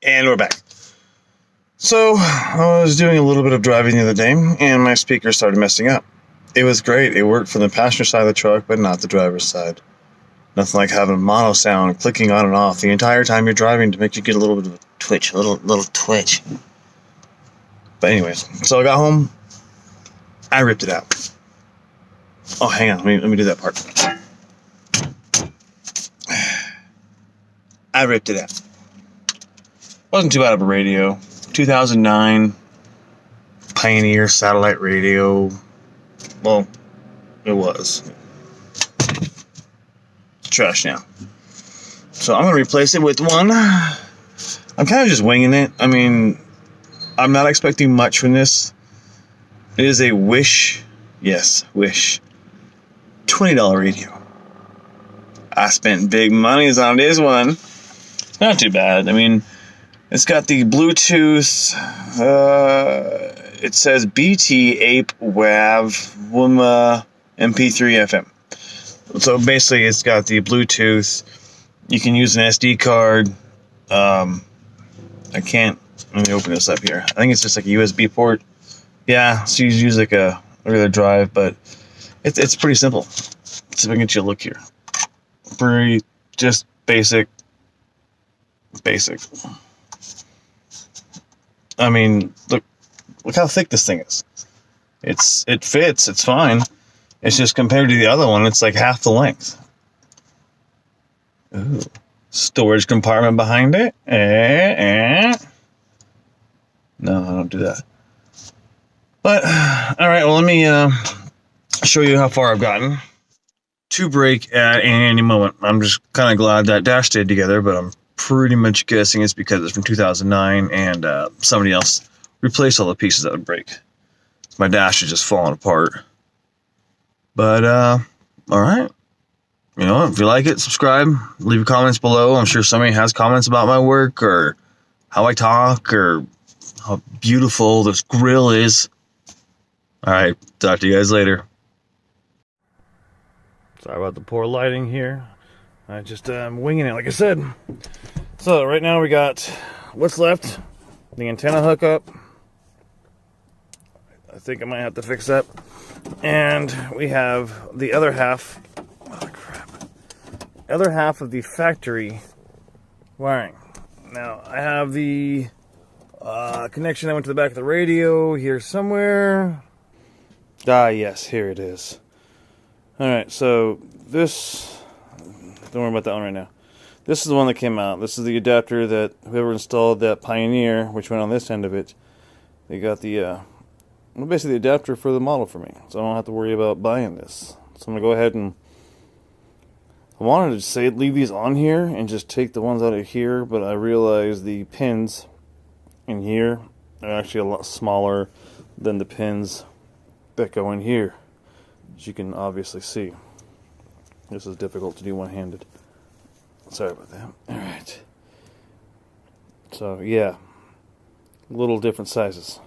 And we're back. So, I was doing a little bit of driving the other day, and my speaker started messing up. It was great. It worked from the passenger side of the truck, but not the driver's side. Nothing like having mono sound clicking on and off the entire time you're driving to make you get a little bit of a twitch, a little twitch. But anyways, so I got home. I ripped it out. Oh, hang on. Let me do that part. I ripped it out. Wasn't too bad of a radio. 2009 Pioneer satellite radio. Well, it was. It's trash now. So I'm going to replace it with one. I'm kind of just winging it. I mean, I'm not expecting much from this. It is a Wish. Yes, Wish. $20 radio. I spent big monies on this one. It's not too bad. I mean, it's got the Bluetooth. It says BT Ape WAV WUMA MP3 FM. So basically, it's got the Bluetooth. You can use an SD card. I can't. Let me open this up here. I think it's just like a USB port. Yeah, so you use like a regular drive, but it's pretty simple. Let's see if I can get you a look here. Pretty just basic. I mean, look how thick this thing is. It fits. It's fine. It's just compared to the other one, it's like half the length. Ooh, storage compartment behind it. No, I don't do that. But all right. Well, let me show you how far I've gotten. To break at any moment. I'm just kind of glad that dash stayed together, but I'm pretty much guessing it's because it's from 2009 and somebody else replaced all the pieces that would break. My dash is just falling apart. But all right, you know, if you like it, subscribe, leave your comments below. I'm sure somebody has comments about my work or how I talk or how beautiful this grill is. All right, talk to you guys later. Sorry about the poor lighting here. I just winging it, like I said. So right now we got what's left, the antenna hookup. I think I might have to fix that. And we have the other half. Oh crap! Other half of the factory wiring. Now I have the connection that went to the back of the radio here somewhere. Ah, yes, here it is. All right, so this. Don't worry about that one right now. This is the one that came out. This is the adapter that whoever installed that Pioneer, which went on this end of it, they got the basically the adapter for the model for me, so I don't have to worry about buying this. So I'm gonna go ahead and I wanted to say leave these on here and just take the ones out of here, but I realized the pins in here are actually a lot smaller than the pins that go in here, as you can obviously see. This is difficult to do one-handed. Sorry about that. Alright. So, yeah. Little different sizes.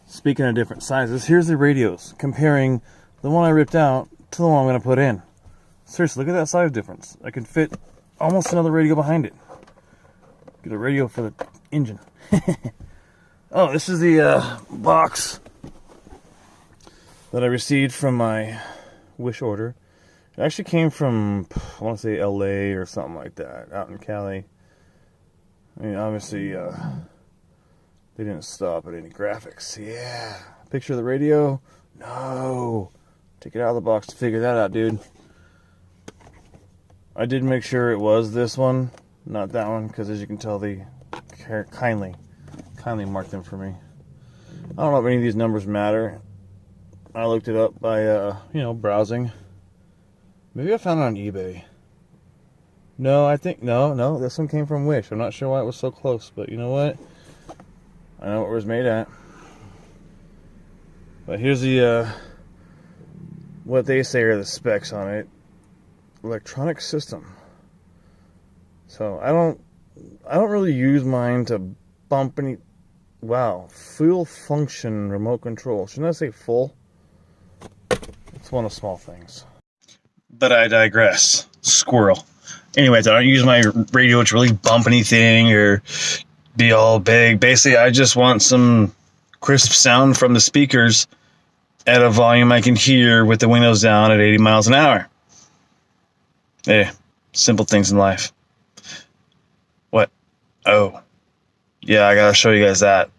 Speaking of different sizes, here's the radios. Comparing the one I ripped out to the one I'm going to put in. Seriously, look at that size difference. I can fit almost another radio behind it. Get a radio for the engine. Oh, this is the box that I received from my Wish order. It actually came from, I want to say LA or something like that, out in Cali. I mean, obviously, they didn't stop at any graphics. Yeah. Picture of the radio? No. Take it out of the box to figure that out, dude. I did make sure it was this one, not that one, because as you can tell, they kindly marked them for me. I don't know if any of these numbers matter. I looked it up by, browsing. Maybe I found it on eBay. No, I think, no, this one came from Wish. I'm not sure why it was so close, but you know what? I know what it was made at. But here's the, what they say are the specs on it. Electronic system. So, I don't really use mine to bump any, wow, full function remote control. Shouldn't I say full? It's one of the small things. But I digress. Squirrel. Anyways, I don't use my radio to really bump anything or be all big. Basically, I just want some crisp sound from the speakers at a volume I can hear with the windows down at 80 miles an hour. Hey, simple things in life. What? Oh, yeah, I gotta show you guys that.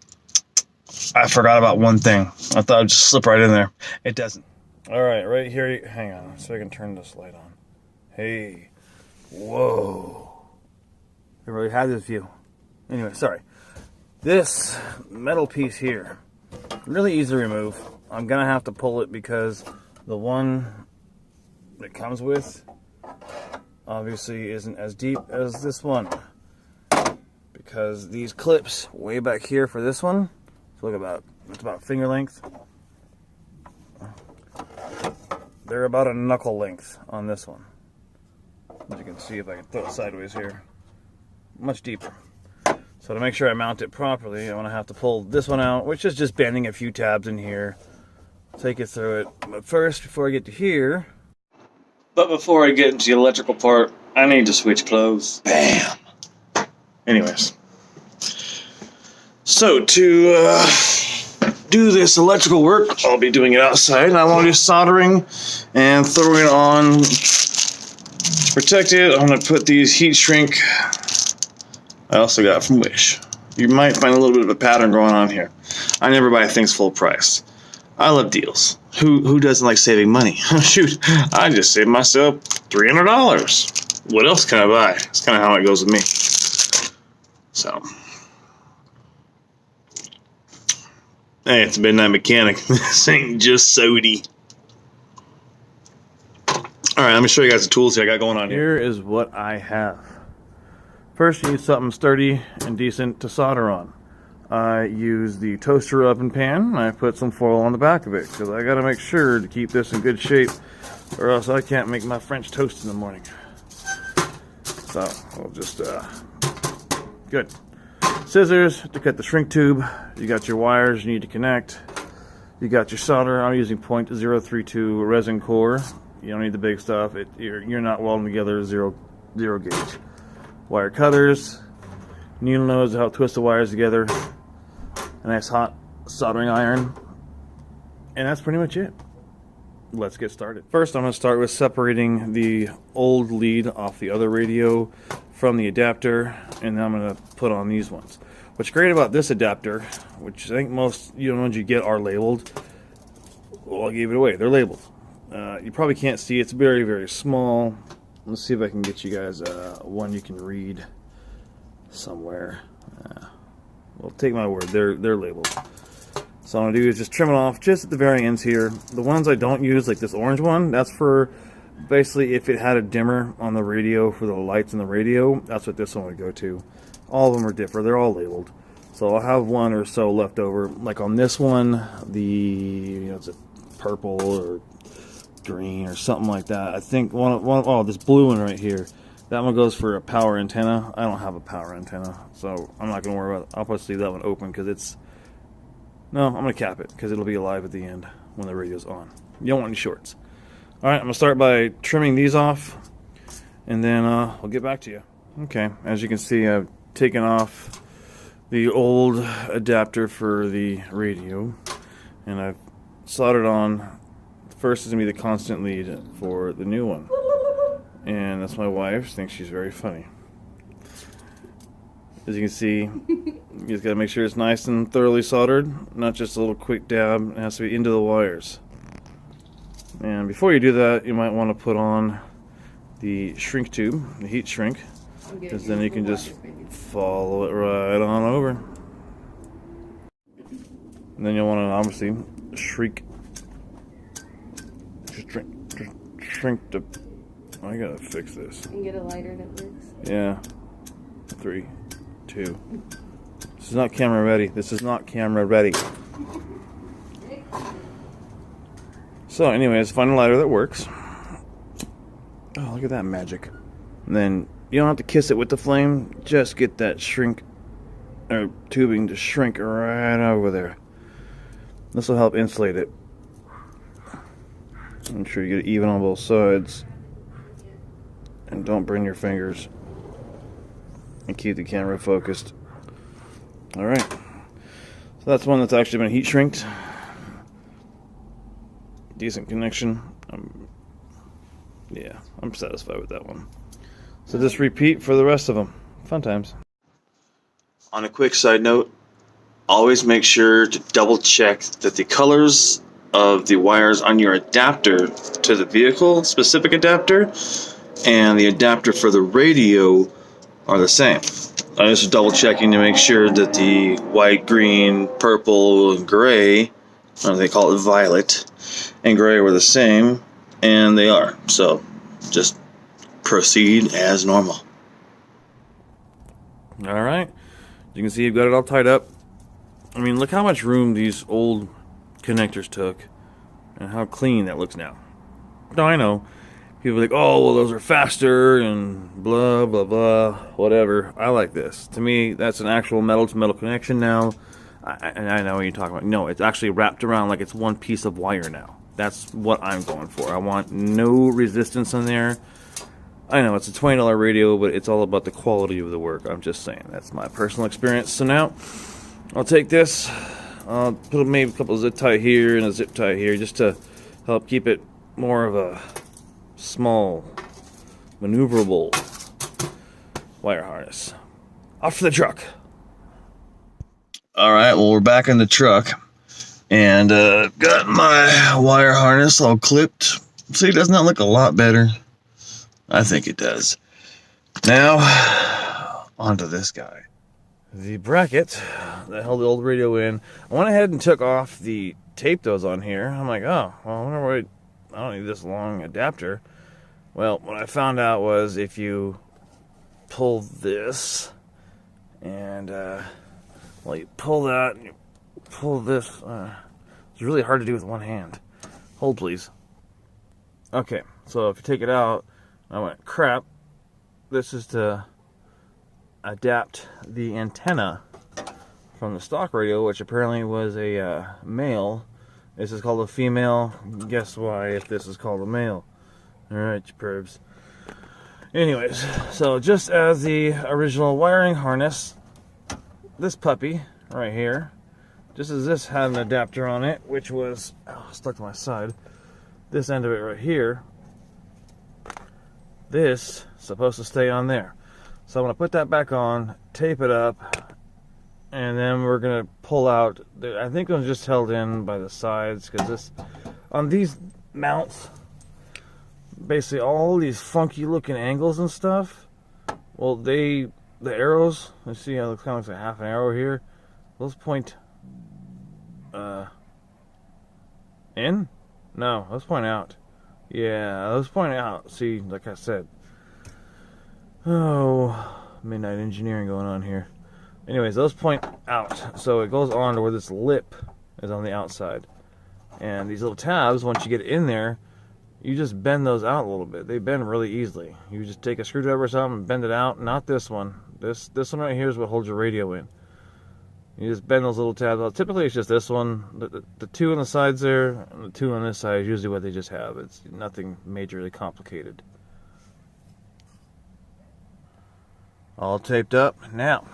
I forgot about one thing. I thought I'd just slip right in there. It doesn't. All right, right here. Hang on, so I can turn this light on. Hey, whoa! I really had this view. Anyway, sorry. This metal piece here, really easy to remove. I'm gonna have to pull it because the one that comes with obviously isn't as deep as this one. Because these clips way back here for this one, look it's about finger length. They're about a knuckle length on this one. As you can see, if I can throw it sideways here, much deeper. So to make sure I mount it properly, I'm gonna have to pull this one out, which is just bending a few tabs in here. Take it through it. But first, before I get to here. But before I get into the electrical part, I need to switch clothes. Bam! Anyways. So to do this electrical work, I'll be doing it outside, and I want to do soldering and throwing it on. To protect it, I'm going to put these heat shrink I also got from Wish. You might find a little bit of a pattern going on here. I never buy things full price. I love deals. Who doesn't like saving money? Shoot, I just saved myself $300. What else can I buy? It's kind of how it goes with me. So, hey, it's a midnight mechanic. This ain't just sody. Alright, let me show you guys the tools I got going on here. Here is what I have. First, you need something sturdy and decent to solder on. I use the toaster oven pan, and I put some foil on the back of it, because I got to make sure to keep this in good shape, or else I can't make my French toast in the morning. So, we'll just, good. Scissors to cut the shrink tube. You got your wires you need to connect. You got your solder. I'm using .032 resin core. You don't need the big stuff. You're not welding together zero gauge. Wire cutters. Needle nose to help twist the wires together. A nice hot soldering iron. And that's pretty much it. Let's get started. First, I'm going to start with separating the old lead off the other radio from the adapter, and then I'm going to put on these ones. What's great about this adapter, which I think most ones you get are labeled, well, I gave it away. They're labeled. You probably can't see. It's very, very small. Let's see if I can get you guys one you can read somewhere. Well, take my word, they're labeled. So what I'm going to do is just trim it off just at the very ends here. The ones I don't use, like this orange one, that's for basically if it had a dimmer on the radio for the lights in the radio, that's what this one would go to. All of them are different. They're all labeled. So I'll have one or so left over. Like on this one, it's a purple or green or something like that. I think this blue one right here, that one goes for a power antenna. I don't have a power antenna, so I'm not going to worry about it. I'll probably leave that one open because no, I'm going to cap it because it'll be alive at the end when the radio's on. You don't want any shorts. Alright, I'm going to start by trimming these off, and then I'll get back to you. Okay, as you can see, I've taken off the old adapter for the radio, and I've soldered on. First is going to be the constant lead for the new one. And that's my wife. She thinks she's very funny. As you can see, you just got to make sure it's nice and thoroughly soldered, not just a little quick dab. It has to be into the wires. And before you do that, you might want to put on the shrink tube, the heat shrink, because then you can just follow it right on over. And then you'll want to obviously shrink the. I gotta fix this. And get a lighter that works. Yeah. 3, 2. This is not camera ready. This is not camera ready. So, anyways, find a lighter that works. Oh, look at that magic. And then you don't have to kiss it with the flame. Just get that tubing to shrink right over there. This will help insulate it. Make sure you get it even on both sides. and don't burn your fingers. And keep the camera focused. Alright. So that's one that's actually been heat shrinked. Decent connection. Yeah, I'm satisfied with that one. So just repeat for the rest of them. Fun times. On a quick side note, always make sure to double check that the colors of the wires on your adapter to the vehicle specific adapter and the adapter for the radio are the same. I'm just double checking to make sure that the white, green, purple, and gray, or they call it violet, and gray were the same, and they are. So just proceed as normal. Alright. You can see you've got it all tied up. I mean, look how much room these old connectors took and how clean that looks now. Now I know people are like, oh, well, those are faster and blah, blah, blah, whatever. I like this. To me, that's an actual metal-to-metal connection now. And I know what you're talking about. No, it's actually wrapped around like it's one piece of wire now. That's what I'm going for. I want no resistance in there. I know it's a $20 radio, but it's all about the quality of the work. I'm just saying. That's my personal experience. So now, I'll take this. I'll put maybe a couple of zip tie here and a zip tie here just to help keep it more of a small, maneuverable wire harness. Off to the truck. Alright, well, we're back in the truck. And got my wire harness all clipped. See, doesn't that look a lot better? I think it does. Now, onto this guy. The bracket that held the old radio in. I went ahead and took off the tape that was on here. I'm like, oh, well, I wonder why I don't need this long adapter. Well, what I found out was if you pull this and, well, you pull that and you pull this. It's really hard to do with one hand. Hold, please. Okay, so if you take it out, I went, crap. This is to adapt the antenna from the stock radio, which apparently was a male. This is called a female. Guess why if this is called a male. Alright, you pervs. Anyways, so just as the original wiring harness, this puppy right here, just as this had an adapter on it, which was stuck to my side, this end of it right here, this is supposed to stay on there. So I'm going to put that back on, tape it up, and then we're going to pull out, I think it was just held in by the sides, because this, on these mounts, basically all these funky looking angles and stuff, well, the arrows, let's see how it kind of looks like half an arrow here, those point in? No, those point out. Yeah, those point out. See, like I said, oh, midnight engineering going on here. Anyways, those point out, so it goes on to where this lip is on the outside. And these little tabs, once you get in there, you just bend those out a little bit. They bend really easily. You just take a screwdriver or something and bend it out. Not this one. This one right here is what holds your radio in. You just bend those little tabs out. Typically it's just this one. The two on the sides there and the two on this side is usually what they just have. It's nothing majorly complicated. All taped up. Now,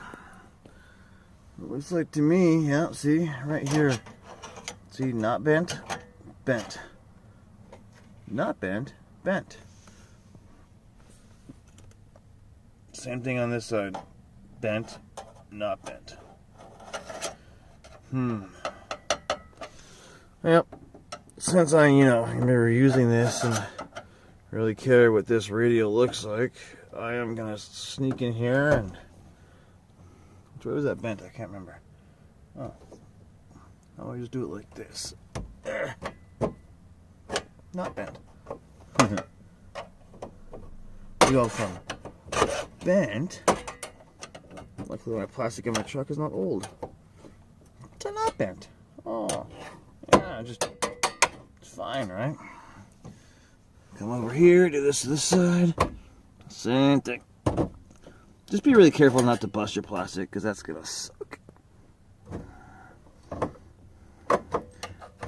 it looks like to me, yeah, see, right here. See, not bent, bent. Not bent, bent. Same thing on this side. Bent, not bent. Yep. Since I, remember using this and really care what this radio looks like, I am going to sneak in here and... Which way was that bent? I can't remember. Oh. I always do it like this. There. Not bent. We go from bent, luckily my plastic in my truck is not old, to not bent. Oh, yeah, just, it's fine, right? Come over here, do this to this side, same thing. Just be really careful not to bust your plastic, because that's gonna suck.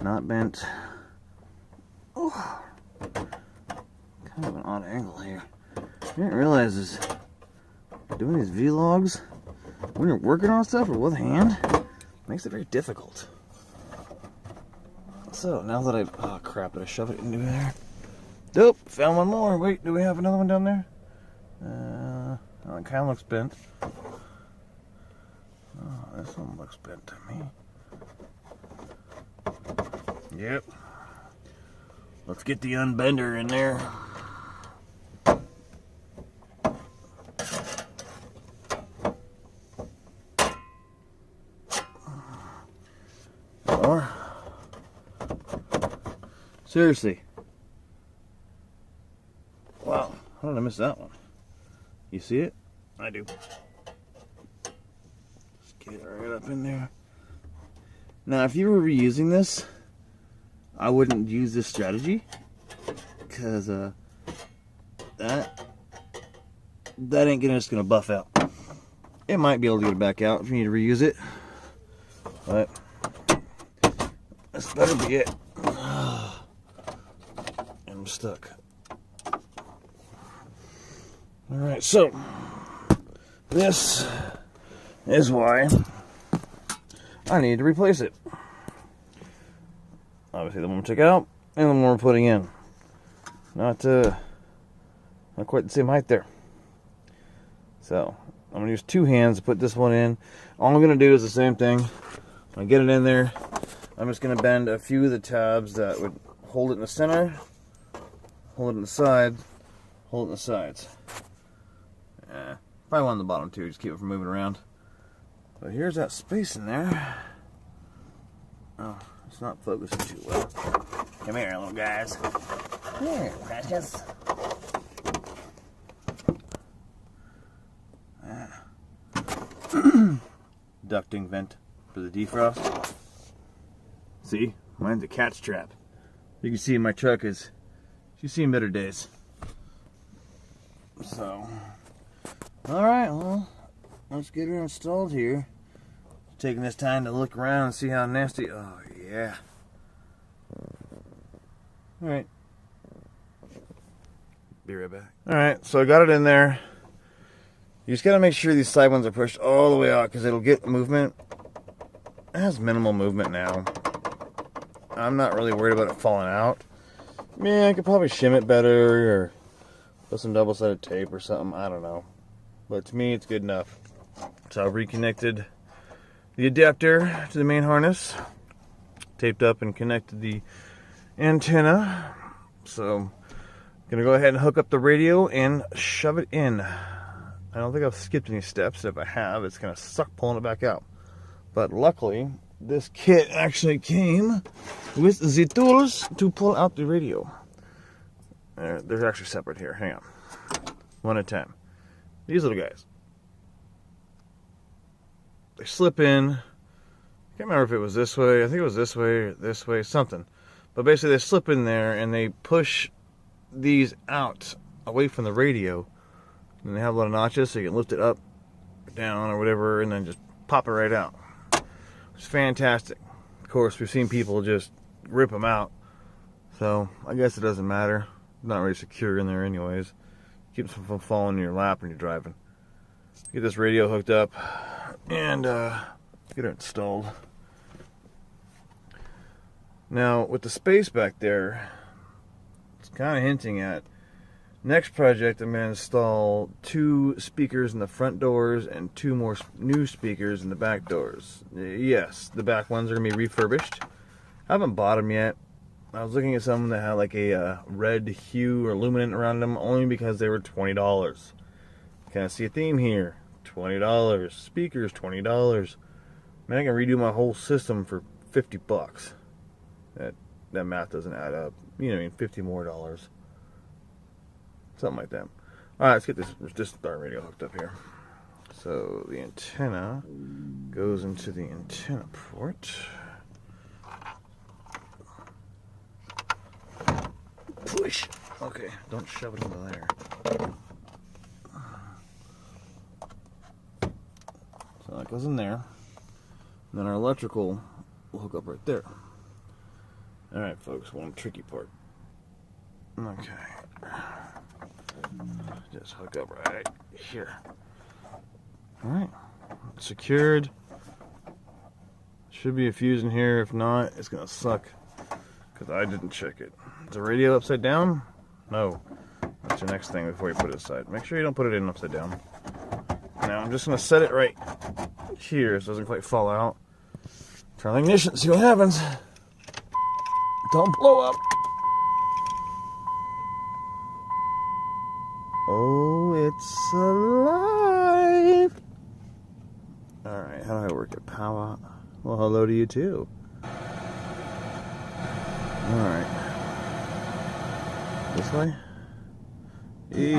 Not bent. Oh. Kind of an odd angle here. didn't realize this. Doing these vlogs when you're working on stuff with hand makes it very difficult. So now that oh crap, did I shove it into there? Nope, found one more. Wait, do we have another one down there? Oh, it kind of looks bent. Oh, this one looks bent to me. Yep. Let's get the unbender in there. Or seriously. Wow, how did I miss that one? You see it? I do. Just get it right up in there. Now, if you were reusing this, I wouldn't use this strategy because that ain't just gonna buff out. It might be able to get it back out if you need to reuse it, but this better be it. I'm stuck. All right, so this is why I need to replace it. Obviously, the one we took out and the one we're putting in. Not quite the same height there. So I'm gonna use two hands to put this one in. All I'm gonna do is the same thing. When I get it in there, I'm just gonna bend a few of the tabs that would hold it in the center, hold it in the side, hold it in the sides. Probably one on the bottom too, just keep it from moving around. But here's that space in there. Oh, it's not focusing too well. Come here, little guys. Here, precious. Ducting vent for the defrost. See, mine's a cat's trap. You can see my truck she's seen better days. So, all right, well, let's get her installed here. Taking this time to look around and see how nasty. Oh yeah. All right. Be right back. All right, so I got it in there. You just gotta make sure these side ones are pushed all the way out because it'll get movement. It has minimal movement now. I'm not really worried about it falling out. Man, I could probably shim it better or put some double-sided tape or something. I don't know. But to me, it's good enough. So I've reconnected the adapter to the main harness, taped up and connected the antenna. So I'm gonna go ahead and hook up the radio and shove it in. I don't think I've skipped any steps. If I have, it's gonna suck pulling it back out. But luckily, this kit actually came with the tools to pull out the radio. They're actually separate here. Hang on. One at a time. These little guys. They slip in. I can't remember if it was this way. I think it was this way or this way, something. But basically they slip in there and they push these out away from the radio. And they have a lot of notches so you can lift it up or down or whatever and then just pop it right out. It's fantastic. Of course, we've seen people just rip them out. So I guess it doesn't matter. Not really secure in there anyways. Keeps them from falling in your lap when you're driving. Get this radio hooked up and get it installed. Now with the space back there, it's kind of hinting at next project. I'm going to install 2 speakers in the front doors and 2 more new speakers in the back doors. Yes, the back ones are going to be refurbished. I haven't bought them yet. I was looking at some that had like a red hue or luminant around them only because they were $20. Kind of see a theme here. $20. Speakers, $20. Man, I can redo my whole system for $50. That math doesn't add up. You know what I mean? $50 more. Something like that. Alright, let's get this start radio hooked up here. So the antenna goes into the antenna port. Push. Okay, don't shove it into there. So that goes in there. And then our electrical will hook up right there. Alright folks, one tricky part. Okay. just hook up right here. All right, secured. Should be a fuse in here. If not, it's gonna suck because I didn't check it. Is the radio upside down? No. That's the next thing before you put it aside. Make sure you don't put it in upside down. Now I'm just gonna set it right here so it doesn't quite fall out. Turn the ignition, see what happens. Don't blow up. Oh, it's alive. All right, how do I work it? Power. Well, hello to you too. All right. This way. E.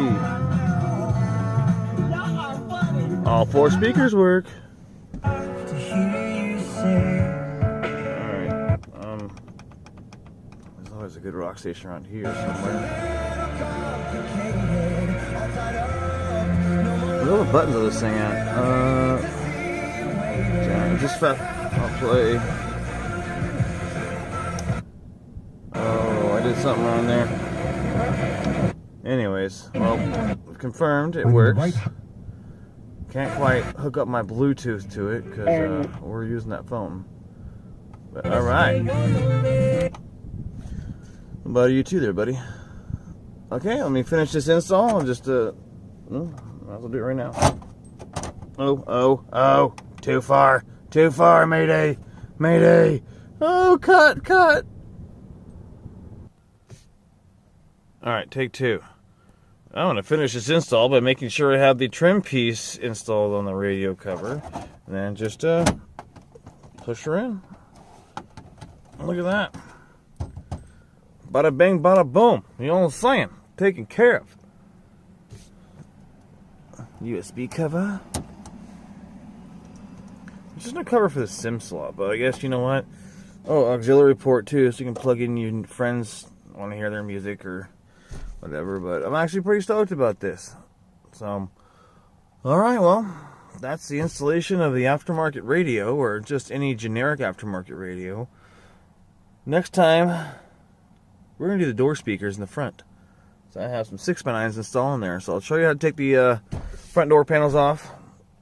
All 4 speakers work. All right. There's always a good rock station around here somewhere. Where are all the buttons of this thing at? Just I'll play. Oh, I did something wrong there. Anyways, well, confirmed it works. Can't quite hook up my Bluetooth to it because we're using that phone. But all right. What about you too there, buddy? Okay, let me finish this install. I'll just might as well do it right now. Oh, too far, mayday, mayday. Oh, cut. All right, take 2. I'm going to finish this install by making sure I have the trim piece installed on the radio cover. And then just push her in. Look at that. Bada bang, bada boom. You know what I'm saying? Taken care of. USB cover. It's just no cover for the SIM slot, but I guess you know what? Oh, auxiliary port too, so you can plug in your friends want to hear their music or whatever. But I'm actually pretty stoked about this. So, all right, well, that's the installation of the aftermarket radio, or just any generic aftermarket radio. Next time, we're gonna do the door speakers in the front. So I have some 6x9s installed in there. So I'll show you how to take the front door panels off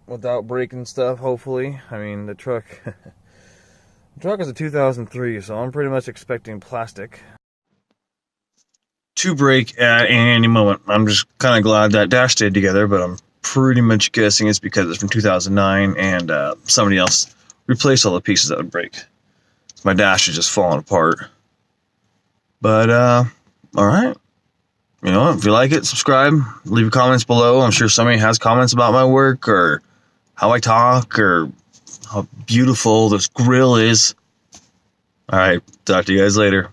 without breaking stuff, hopefully. I mean, the truck is a 2003, so I'm pretty much expecting plastic to break at any moment. I'm just kind of glad that dash stayed together, but I'm pretty much guessing it's because it's from 2009 and somebody else replaced all the pieces that would break. My dash is just falling apart. But, alright. You know, if you like it, subscribe, leave your comments below. I'm sure somebody has comments about my work or how I talk or how beautiful this grill is. Alright, talk to you guys later.